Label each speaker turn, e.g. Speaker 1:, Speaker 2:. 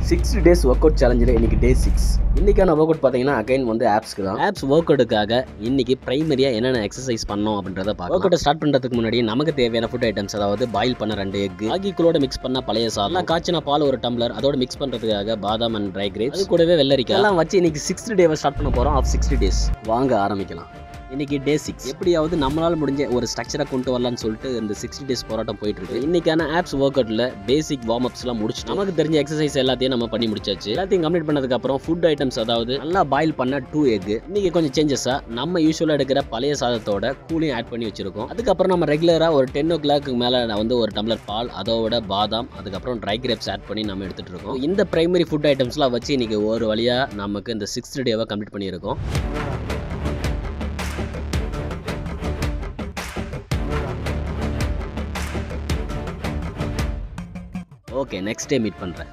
Speaker 1: 60 days work out சேலஞ்சில் இன்னைக்கு டே 6. இன்னைக்கான work out பார்த்தீங்கன்னா அகைன் வந்து ஆப்ஸ்க்கு தான். ஆப்ஸ் ஒர்க் அவுட்டுக்காக இன்னைக்கு பிரைமரியாக என்னென்ன எக்ஸசைஸ் பண்ணோம் அப்படின்றத பார்க்கலாம். ஒர்க் அவுட் ஸ்டார்ட் பண்ணுறதுக்கு முன்னாடி நமக்கு தேவையான ஃபுட் ஐட்டம்ஸ், அதாவது பாயில் பண்ண 2 எக், ஆகிக்கூட மிக்ஸ் பண்ண பழைய சாதம், காய்ச்சின பால் 1 டம்ளர், அதோட மிக்ஸ் பண்ணுறதுக்காக பாதாம் அண்ட் ட்ரை கிரேப்ஸ், அது கூடவே வெள்ளரிக்காய் எல்லாம் வச்சு இன்னைக்கு 60 டேவை ஸ்டார்ட் பண்ண போகிறோம். ஆஃப் 60 days வாங்க ஆரம்பிக்கலாம். இன்னைக்கு டே 6. எப்படியாவது நம்மளால முடிஞ்ச ஒரு ஸ்ட்ரக்சராக கொண்டு வரலான்னு சொல்லிட்டு இந்த 60 days போராட்டம் போயிட்டு இருக்கு. இன்னைக்கான ஆப்ஸ் ஒர்க் அவுட்ல பேசிக் வார்ம் அப்ஸ்லாம் முடிச்சு நமக்கு தெரிஞ்ச எக்ஸசைஸ் எல்லாத்தையும் நம்ம பண்ணி முடிச்சாச்சு. எல்லாத்தையும் கம்ப்ளீட் பண்ணதுக்கு அப்புறம் ஃபுட் ஐட்டம்ஸ், அதாவது நல்லா பாயில் பண்ண 2 எக், இன்னைக்கு கொஞ்சம் சேஞ்சஸா நம்ம யூஸ்வலா எடுக்கிற பழைய சாதத்தோட கூலிங் ஆட் பண்ணி வச்சிருக்கோம். அதுக்கப்புறம் நம்ம ரெகுலரா ஒரு 10 o'clock மேல வந்து ஒரு டம்ளர் பால், அதோட பாதாம், அதுக்கப்புறம் ட்ரை கிரேப்ஸ் ஆட் பண்ணி நம்ம எடுத்துட்டு இருக்கோம். இந்த பிரைமரி ஃபுட் ஐட்டம்ஸ்லாம் வச்சு இன்னைக்கு ஒரு வழியா நமக்கு இந்த 6th டேவை கம்ப்ளீட் பண்ணியிருக்கோம். ஓகே, நெக்ஸ்ட் டே மீட் பண்ணுறேன்.